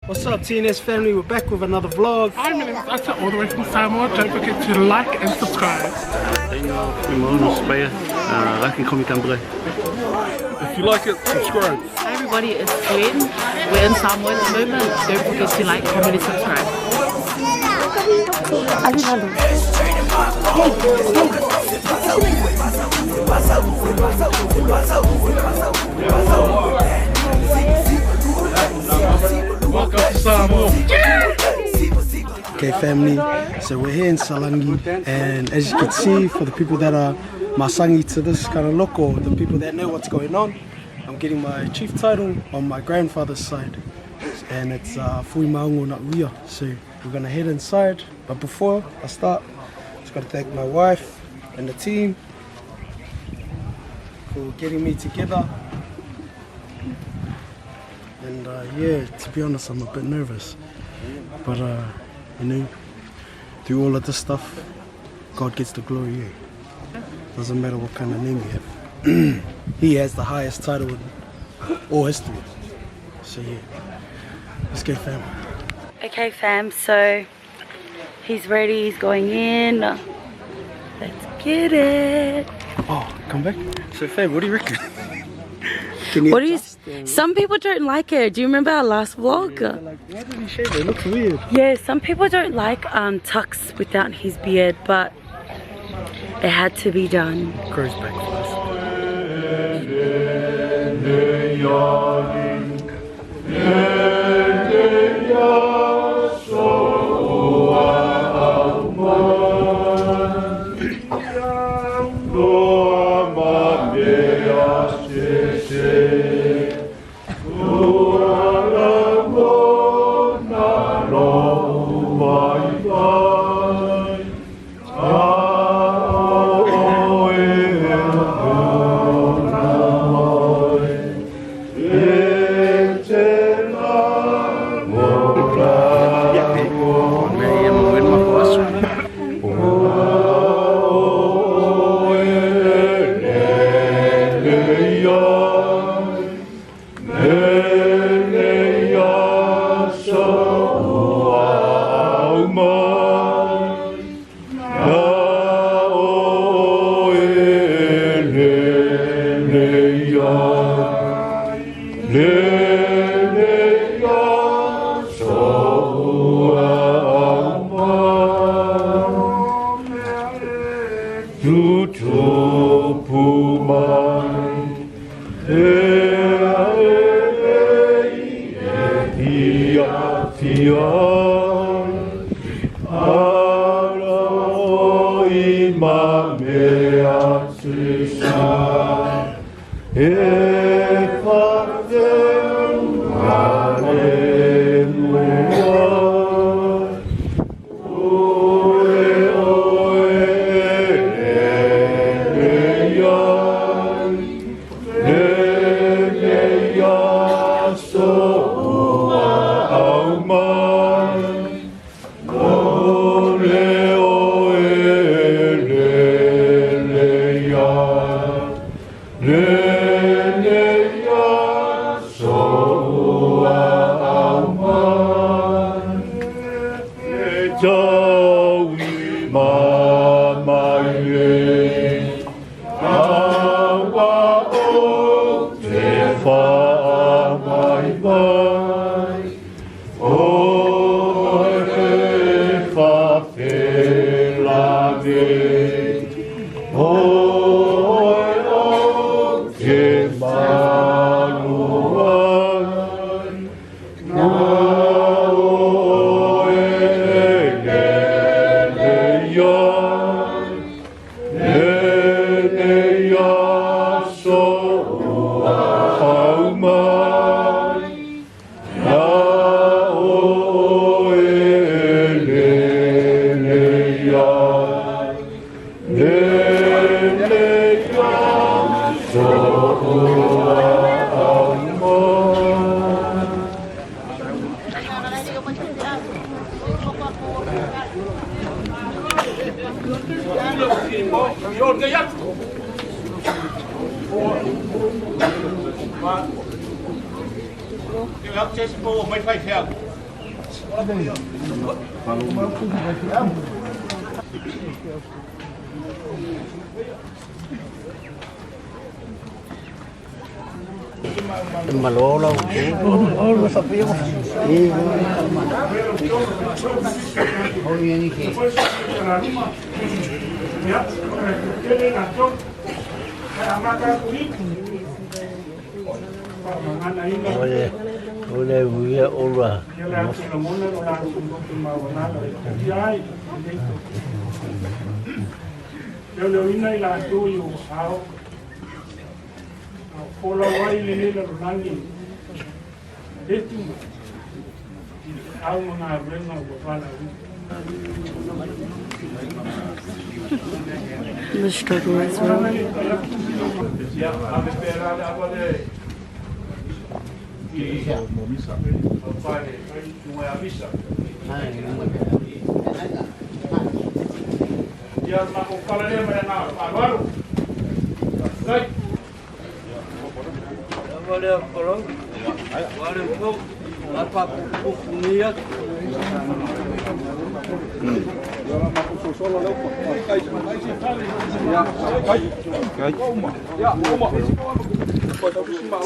What's up, TNS family? We're back with another vlog. Hi, my name is Ata, all the way from Samoa. Don't forget to like and subscribe. Fuimaono Naoia, like and comment down below. If you like it, subscribe. Hi everybody, it's Gwen. We're in Samoa at the moment. Don't forget to like, comment and subscribe. Welcome to Samoa. Okay family, so we're here in Salangi, and as you can see, for the people that are masangi to this kind of look, or the people that know what's going on, I'm getting my chief title on my grandfather's side, and it's Fuimaono Naoia. So we're gonna head inside, but before I start, just gotta thank my wife and the team for getting me together. And yeah, to be honest, I'm a bit nervous, but you know, through all of this stuff, God gets the glory. Yeah. Doesn't matter what kind of name you have. He has the highest title in all history. So yeah, let's go fam. Okay fam, so he's ready, he's going in. Let's get it. Oh, come back. So fam, what do you reckon? What do you? Some people don't like it. Do you remember our last vlog? Yeah, like, why did he shave it? It looks weird. Yeah, some people don't like Tuxx without his beard, but it had to be done. Grows back fast. Malolo. Oleh buaya olah. The struggle as well.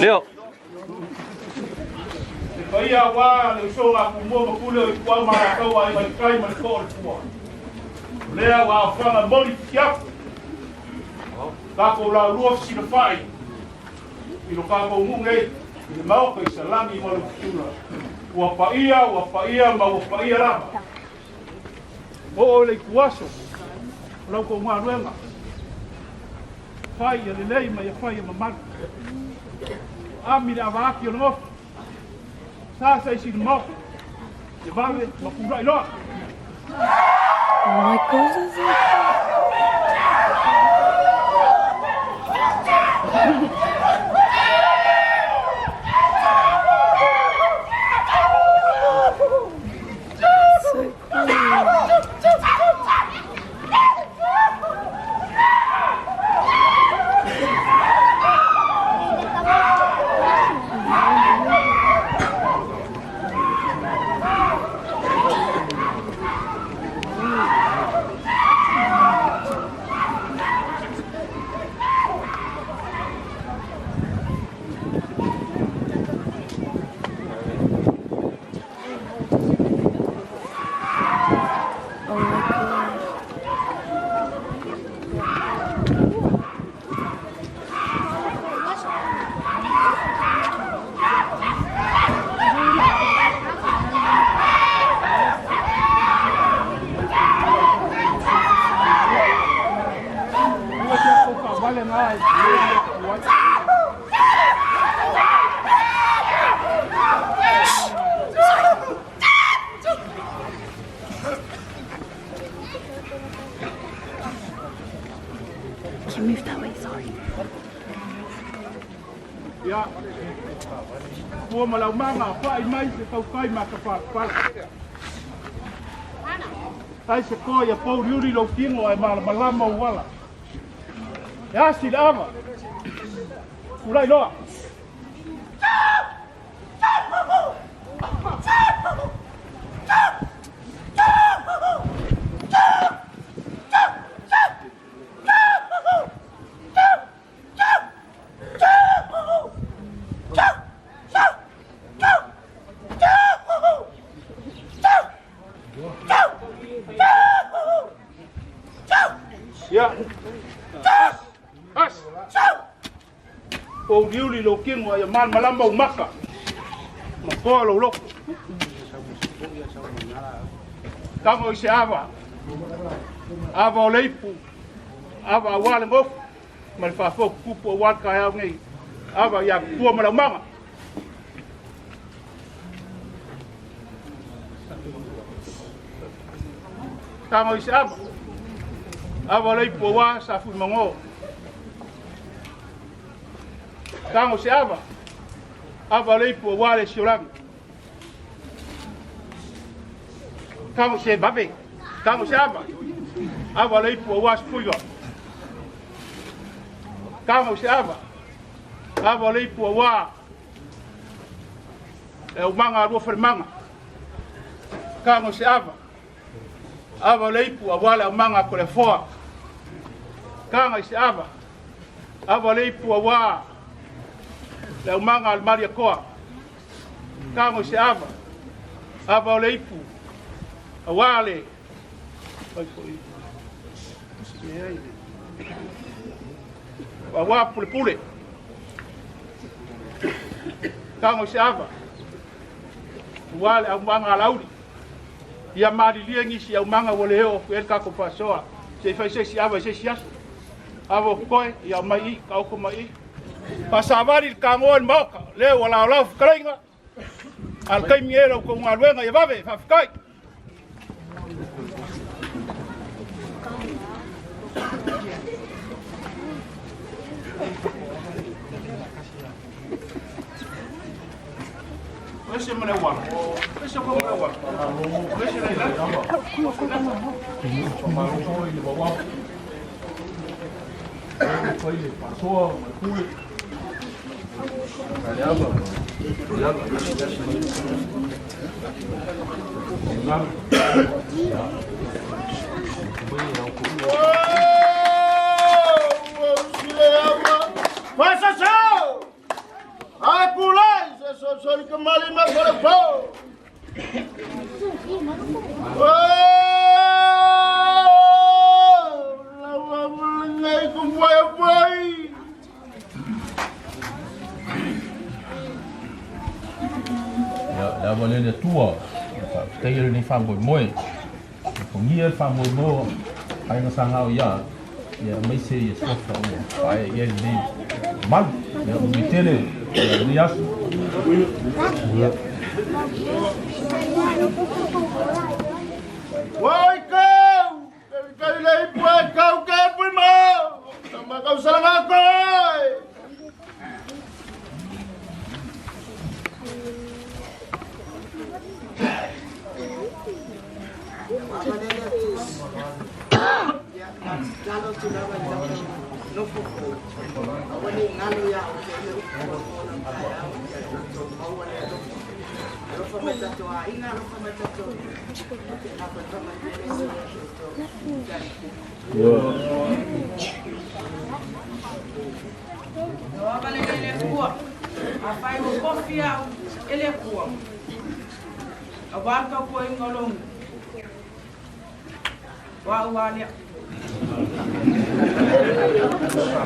Leo. Ia wa le so a mo mo kule wa ma ka wa i kai ma ko ko. Le wa fa ma moli kia. Ka ko la lu si le fai. I lo ka ko mu ngai. Le mau ko salami mo lu tula. Wa pa ia ma wa pa ia ra. O le kuaso. Lo ko ma ruenga. Fai le lei ma ia fai ma ma. Ami da va ki lo Sasa isi mau, dia balik, mau pulang lo. Oh my goodness. Can you move that way? Sorry. Ya. Tua malau manga, pai mai se tau kai ma ka pa. Ai se ko ya pau riuri lo kingo ai malama wala. Ya si lava. Urai lo. Ya. As. O riuli lo kingo ya malama maka. Mako lo lo. Tango se ava. Ava o leipu. Ava wale ngof. Mal fa fo kupo wat ka ya ngai. Ava ya tua malamanga. Tango se ava. Ava leipu wa sa Fuimaono. Tango se ava. Ava leipu wa le siolang. Tango se babe. Tango se ava. Ava leipu wa spuiga. Tango se ava. Ava leipu wa e o manga ro fer manga. Kango se ava. Ava leipu a wale a manga ko le foa. Kanga se ava. Ava leipu a wa. Le manga al maria koa. Kango se ava. Ava leipu. A wale. A wa pule pule. Kango se ava. Wale a manga lauri. Ia mari liengi si au manga wole o el ka ko pasoa. Se fai se si ava se si as. Ava koe ia mai ka ko mai. Pasavari ka ngon moka le wala la fkainga. Al kai miero ko ngalwenga ia bave fa fkai. Ese mana wa. Ese ko mana wa. Ese lai la. Soy que mal y más por el fuego. La volée de tour, cái gì này phạm bồi môi, cũng như phạm bồi môi, hay nó sang hao ya, ya mấy xe ya sốt phồng, phải ya đi mal, ya bị tê lên, đi as. Ôi câu, cái lấy quay câu cái với mơ, mà câu sang hao coi.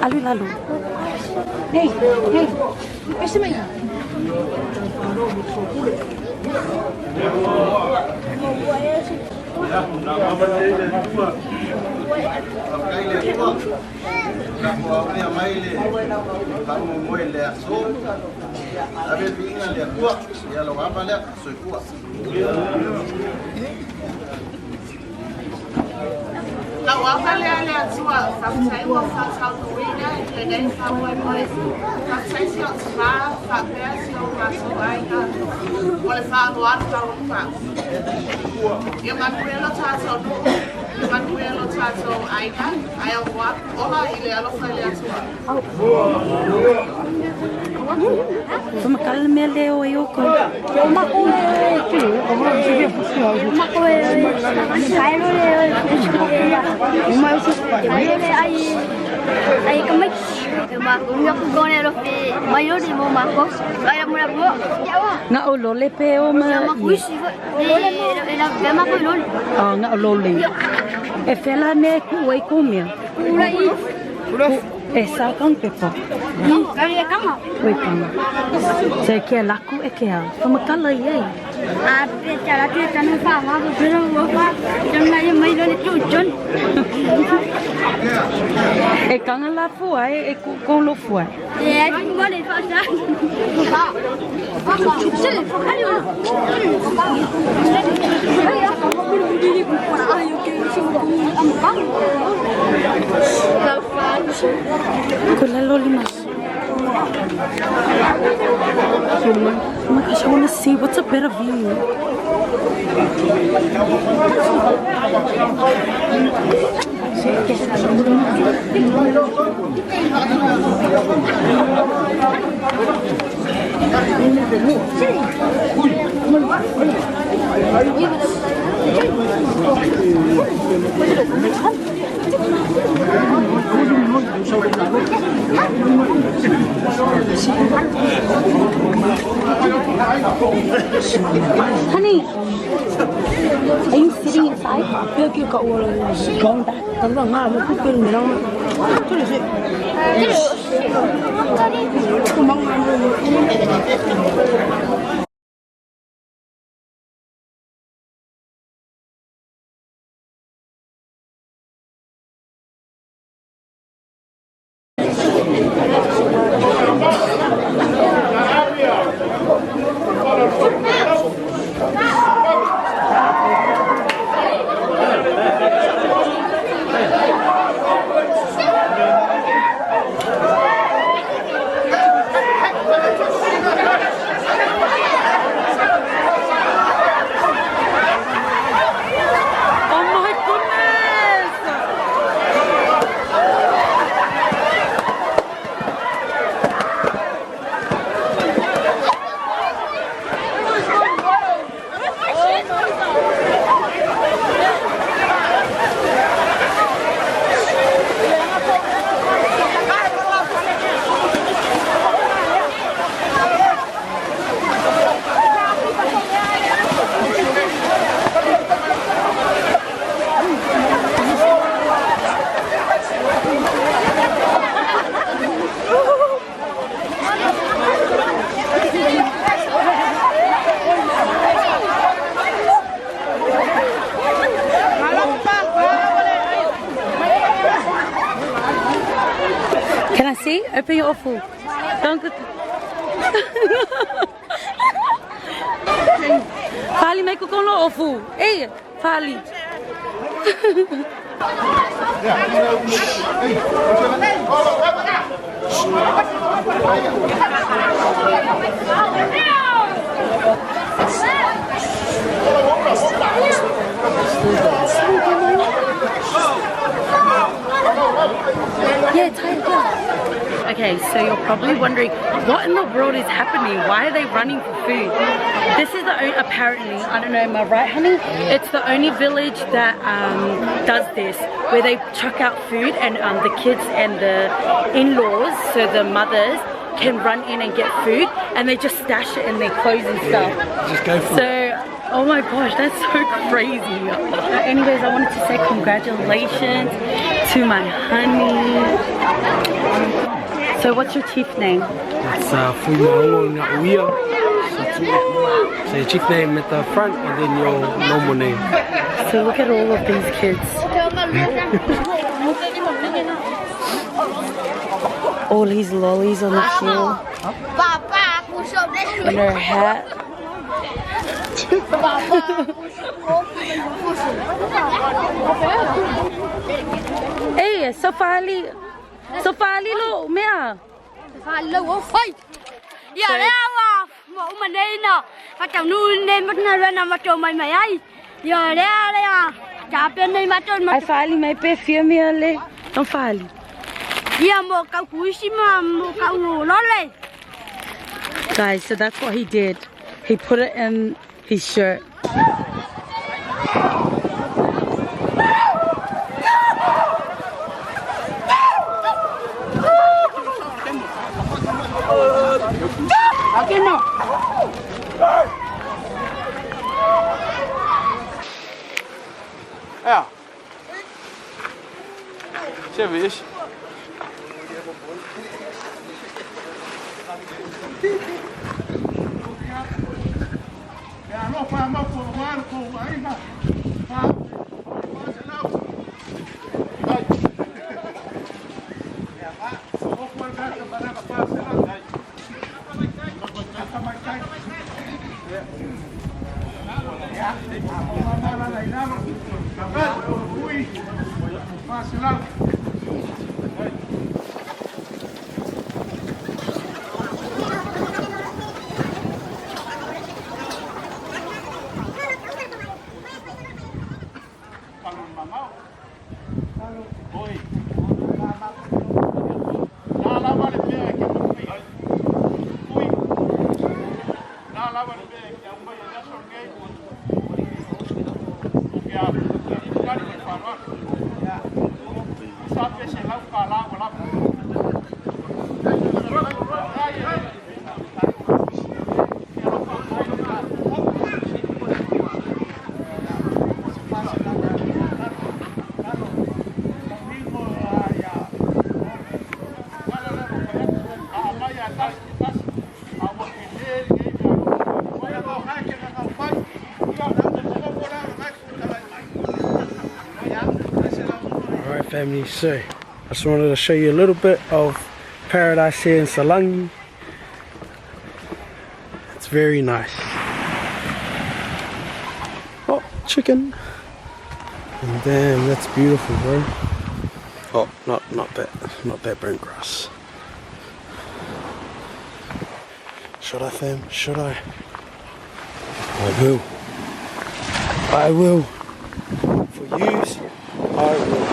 Alu lalu. Hey, hey, ese me. Now, after the tour, sometimes we'll start out the way and then somewhere else. Sometimes you're smart, sometimes you're not so right. Well, if I want to go fast, you might be able to touch on you might be able to touch on I have what all I have of Toma calma leo eu com. Uma ai kami nga olole pe o ma nga olole e fela ne ku e kumia esa kan pepa oi kama se ke laku e ke a toma kala ye a pe tala te tanu fa ma ko pero wo fa jonna ye mai lo tu jon e kanga la fu e ko lo fu e ku va le fa sa fa se le fa ali o con la loli mas. Oh my gosh, I want to see what's a better view. Honey, are you sitting inside? Look, you got all of them going back. I'm going to put them in. What is it? Can I see? Open your awful. Don't go. Fali, make a kono awful. Hey, Fali. Yeah, okay, so you're probably wondering what in the world is happening? Why are they running for food? This is the apparently, I don't know, am I right, honey? It's the only village that does this, where they chuck out food and the kids and the in-laws, so the mothers, can run in and get food, and they just stash it in their clothes and stuff. Yeah, just go for it. Oh my gosh, that's so crazy. Anyways, I wanted to say congratulations to my honey. So what's your chief name? It's Fuimaono Naoia. So your chief name at the front and then your normal name. So look at all of these kids. All these lollies on the floor. And her hat. Hey, Safali lo, mea. Safali lo, oi. Ya lewa, mo manena. Patang nu ne matna na mato mai mai ai. Ya lewa, japen nei mato Ai fali mai pe firme ale. Não fale. Ya mo ka kuishima mo ka lole. Guys, so that's what he did. He put it in his shirt. Aqui não. É. Você vê isso? Yeah. family. So I just wanted to show you a little bit of paradise here in Salangi. It's very nice. Oh, chicken. And damn, that's beautiful, bro. Oh, not that burnt grass. Should I, fam? Should I? I will. For yous, I will.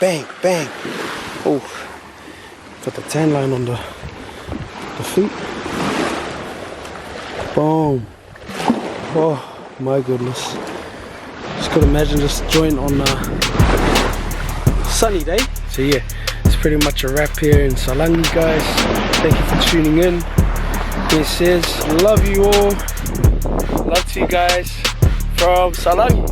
Bang, bang. Oh, got the tan line on the feet. Boom. Oh my goodness. Just could imagine this joint on a sunny day. So yeah, it's pretty much a wrap here in Salangi, guys. Thank you for tuning in. This is love you all. Love to you guys from Salangi.